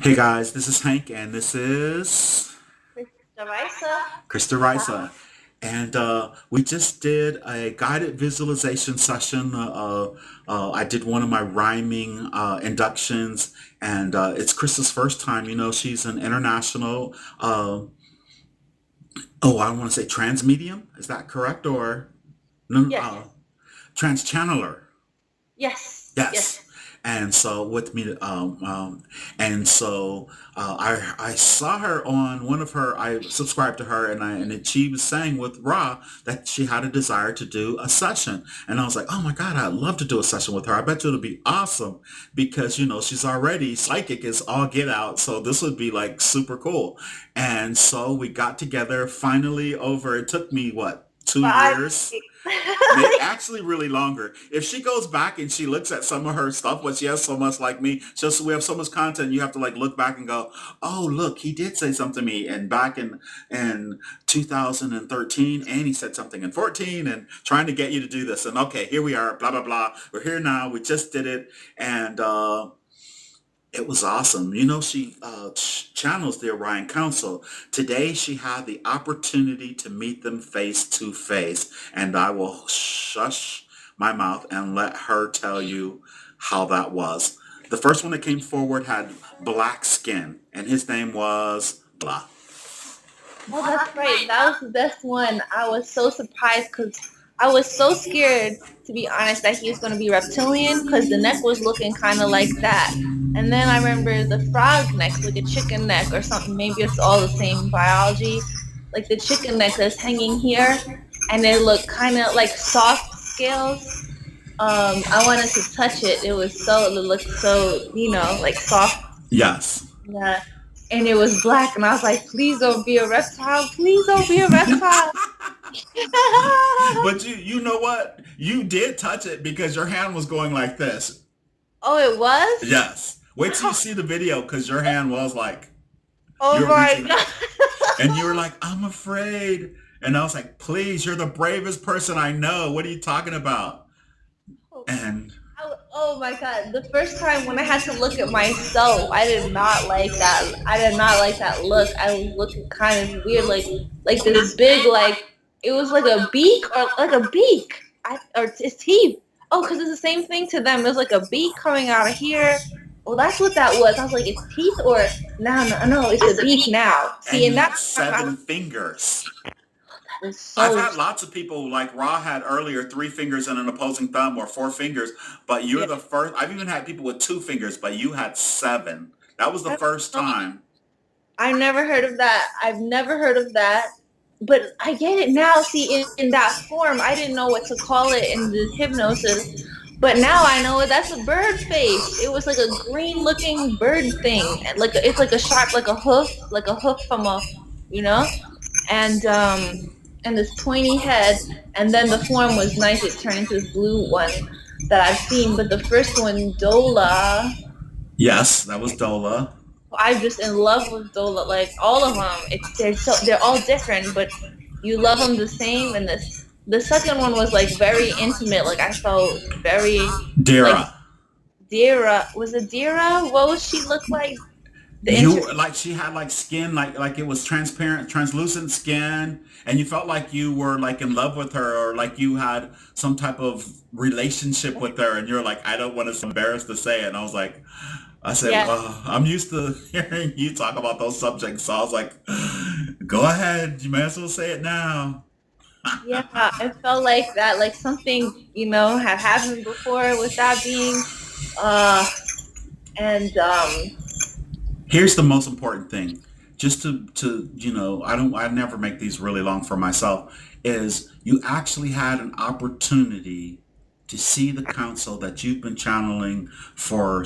Hey guys, this is Hank, and this is Krista, Raisa. Krista Raisa. And we just did a guided visualization session. I did one of my rhyming inductions, and it's Krista's first time. You know, she's an international, I want to say transmedium. Is that correct? Or no, Yes, trans channeler. yes, yes. Yes. And so with me, and so I saw her on one of her. I subscribed to her, and she was saying with Ra that she had a desire to do a session, and I was like, oh my god, I'd love to do a session with her. I bet you it'll be awesome because she's already psychic is all get out, so this would be like super cool. And so we got together finally over. It took me what, two Five. years actually really longer. If she goes back and she looks at some of her stuff, but she has so much like me, just we have so much content, you have to like look back and go, oh look, he did say something to me, and back in 2013, and he said something in 14, and trying to get you to do this, and okay, here we are, blah blah blah. We're here now. We just did it, and it was awesome. She channels the Orion Council. Today, she had the opportunity to meet them face to face, and I will shush my mouth and let her tell you how that was. The first one that came forward had black skin, and his name was blah. Oh, that's right. That was the best one. I was so surprised because I was so scared, to be honest, that he was going to be reptilian because the neck was looking kind of like that. And then I remember the frog neck, like a chicken neck or something. Maybe it's all the same biology. Like the chicken neck that's hanging here, and it looked kind of like soft scales. I wanted to touch it. It looked so, like soft. Yes. Yeah. And it was black, and I was like, please don't be a reptile. Please don't be a reptile. But you know what? You did touch it because your hand was going like this. Oh, it was? Yes. Wait till you see the video because your hand was like Oh you're my reaching, God. and you were like, I'm afraid. And I was like, please, you're the bravest person I know. What are you talking about? And Oh my God. The first time when I had to look at myself, I did not like that. I did not like that look. I was looking kind of weird, like this big, like, it was like a beak or like a beak. Or it's teeth. Oh, because it's the same thing to them. It was like a beak coming out of here. Well, that's what that was. I was like, it's teeth or no, no, no, it's a beak now. See, you and had that time I seven fingers. was I've so had lots of people like Ra had earlier, three fingers and an opposing thumb, or four fingers, but you're yeah. the first. I've even had people with two fingers, but you had seven. That was the first time. I never heard of that. I've never heard of that. But I get it now. See, in that form, I didn't know what to call it in the hypnosis. But now I know it. That's a bird face. It was like a green looking bird thing. It's like a sharp, like a hoof from a, you know? And and this pointy head. And then the form was nice. It turned into this blue one that I've seen. But the first one, Dola, Yes, that was Dola. I'm just in love with Dola. Like all of them, they're all different, but you love them the same. And the second one was like very intimate. Like I felt very like Dira. Dira. Was it Dira? What was she look like? The You inter. like she had like skin like it was transparent, translucent skin, and you felt like you were like in love with her, or like you had some type of relationship with her, and you're like, I don't want to embarrassed to say it. And I said, Yeah, I'm used to hearing you talk about those subjects, so I was like, go ahead, you may as well say it now. yeah. It felt like that. Like something had happened before with that being. Uh, and Here's the most important thing, just to I never make these really long for myself, is you actually had an opportunity to see the council that you've been channeling for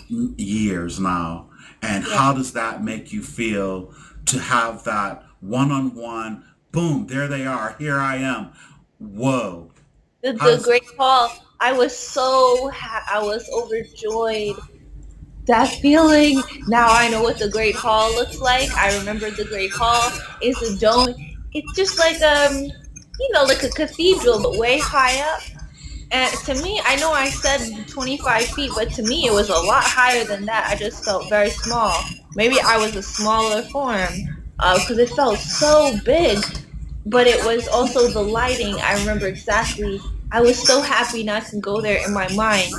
years now. And yeah, how does that make you feel to have that one-on-one, boom, there they are, here I am. Whoa. How the does great call. I was overjoyed. That feeling. Now I know what the Great Hall looks like. I remember the Great Hall is a dome. It's just like like a cathedral, but way high up. And to me, I know I said 25 feet, but to me it was a lot higher than that. I just felt very small. Maybe I was a smaller form because it felt so big. But it was also the lighting. I remember exactly. I was so happy not to go there in my mind.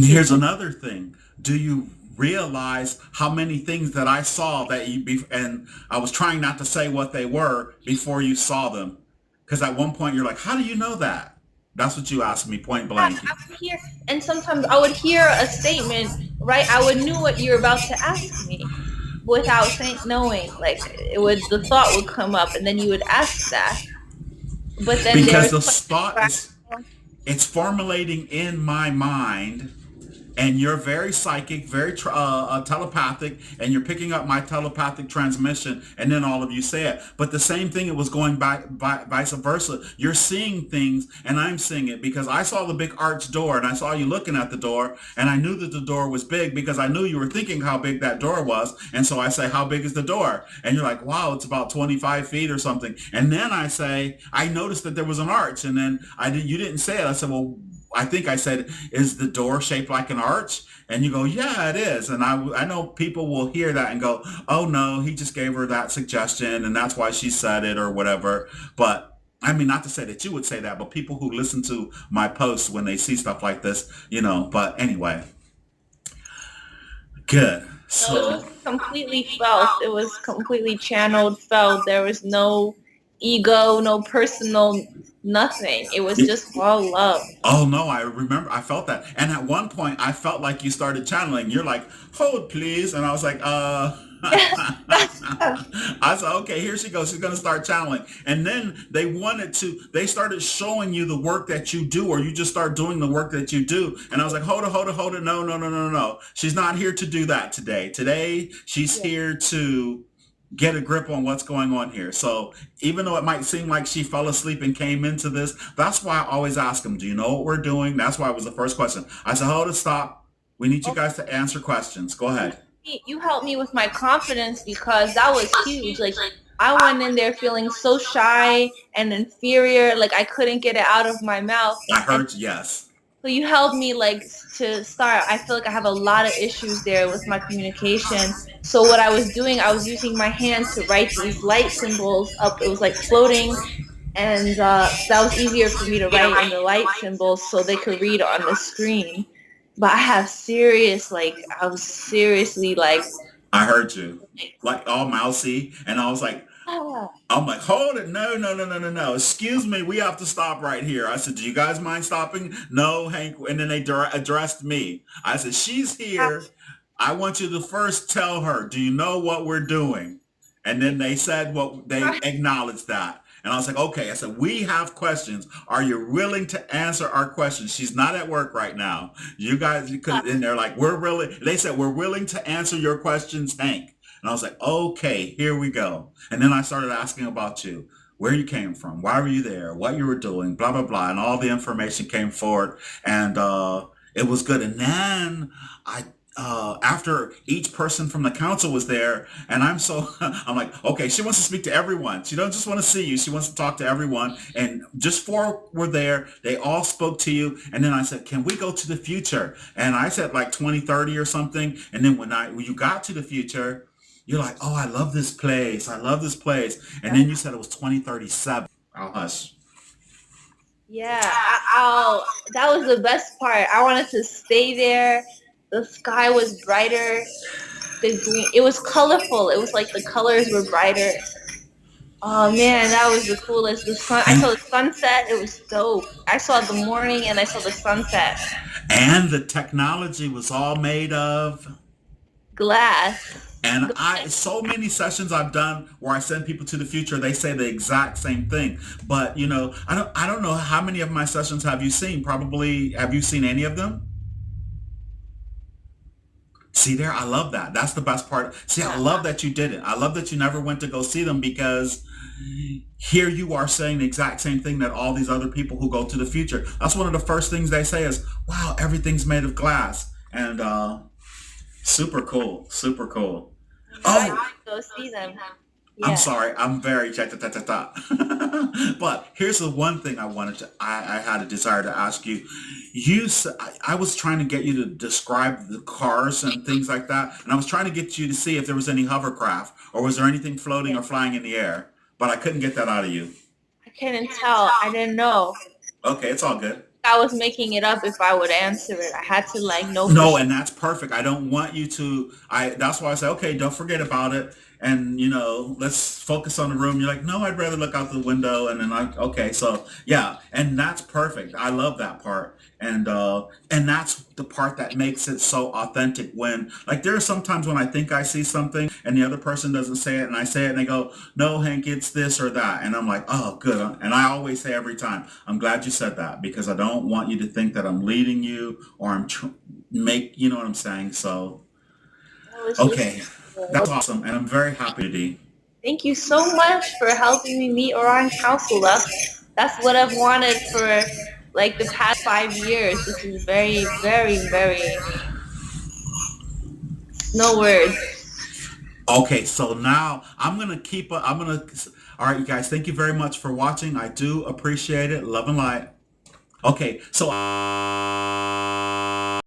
Here's another thing. Do you realize how many things that I saw that and I was trying not to say what they were before you saw them? Because at one point you're like, how do you know that? That's what you asked me point I blank. would hear, and sometimes I would hear a statement, right? I would knew what you're about to ask me without saying, knowing. Like the thought would come up, and then you would ask that. But then there Because was the questions thought where is it's formulating in my mind, and you're very psychic, very telepathic, and you're picking up my telepathic transmission, and then all of you say it. But the same thing, it was going by vice versa. You're seeing things, and I'm seeing it because I saw the big arch door, and I saw you looking at the door, and I knew that the door was big because I knew you were thinking how big that door was, and so I say, how big is the door? And you're like, wow, it's about 25 feet or something. And then I say, I noticed that there was an arch, and then you didn't say it. I said, well, I think I said, is the door shaped like an arch? And you go, yeah, it is. And I know people will hear that and go, oh no, he just gave her that suggestion and that's why she said it or whatever. But I mean, not to say that you would say that, but people who listen to my posts when they see stuff like this, but anyway, good. no, it was So completely felt. It was completely channeled, felt. There was no ego, no personal, nothing. It was just all love. oh no, I remember I felt that. And at one point I felt like you started channeling. You're like, hold please. And I was like, I said, okay, here she goes. She's gonna start channeling. And then they started showing you the work that you do, or you just start doing the work that you do. And I was like, hold it. No, no, no, no, no. She's not here to do that today. Today she's Yeah. here to get a grip on what's going on here. So even though it might seem like she fell asleep and came into this, that's why I always ask them, do you know what we're doing? That's why it was the first question. I said, hold it, stop. We need you guys to answer questions. Go ahead. You helped me with my confidence because that was huge. Like I went in there feeling so shy and inferior, like I couldn't get it out of my mouth. I And heard yes. so you helped me like to start. I feel like I have a lot of issues there with my communication. So what I was doing, I was using my hand to write these light symbols up. It was like floating, and that was easier for me to write in the light symbols so they could read on the screen. But I was seriously like, I heard you. Like all mousy. And I was like, ah, I'm like, hold it. No, no, no, no, no, no. Excuse me. We have to stop right here. I said, do you guys mind stopping? No, Hank. And then they addressed me. I said, she's here. I want you to first tell her, do you know what we're doing? And then they said they acknowledged that. And I was like, okay. I said, we have questions. Are you willing to answer our questions? She's not at work right now. You guys, and they're like, they said, we're willing to answer your questions, Hank. And I was like, okay, here we go. And then I started asking about you, where you came from, why were you there, what you were doing, blah, blah, blah. And all the information came forward. And it was good. And then after each person from the council was there, and I'm like, okay, she wants to speak to everyone. She doesn't just want to see you. She wants to talk to everyone. And just four were there. They all spoke to you. And then I said, can we go to the future? And I said like 2030 or something. And then when you got to the future, you're like, oh, I love this place. I love this place. And then you said it was 2037. I'll hush. yeah, that was the best part. I wanted to stay there. The sky was brighter. The green, it was colorful. It was like the colors were brighter. Oh man, that was the coolest. The sun. I saw the sunset. It was dope. I saw the morning and I saw the sunset. And the technology was all made of. Glass. And so many sessions I've done where I send people to the future, they say the exact same thing. But I don't know how many of my sessions have you seen? Probably, have you seen any of them? See there, I love that. That's the best part. See, I love that you did it. I love that you never went to go see them because here you are saying the exact same thing that all these other people who go to the future. That's one of the first things they say is, wow, everything's made of glass. And super cool, super cool. I Oh, go see them. I'm Yes. sorry, I'm very cha ta ta ta ta. But here's the one thing I had a desire to ask you. I was trying to get you to describe the cars and things like that, and I was trying to get you to see if there was any hovercraft or was there anything floating Yeah. or flying in the air, but I couldn't get that out of you. I couldn't tell. I didn't know. Okay, it's all good. I was making it up if I would answer it. I had to like know for No, sure. and that's perfect. I don't want you to. I That's why I say, okay, don't forget about it, and let's focus on the room. You're like, no, I'd rather look out the window, and then okay, so yeah, and that's perfect. I love that part, and that's the part that makes it so authentic. When like there are sometimes when I think I see something, and the other person doesn't say it, and I say it, and they go, no, Hank, it's this or that, and I'm like, oh, good, and I always say every time, I'm glad you said that because I don't want you to think that I'm leading you or you know what I'm saying? So, That was just okay, good. that's awesome, and I'm very happy, Dee. Thank you so much for helping me meet Orion Council. That's what I've wanted for like the past 5 years. This is very, very, very no words. Okay, so now I'm gonna. All right, you guys, thank you very much for watching. I do appreciate it. Love and light. Okay, so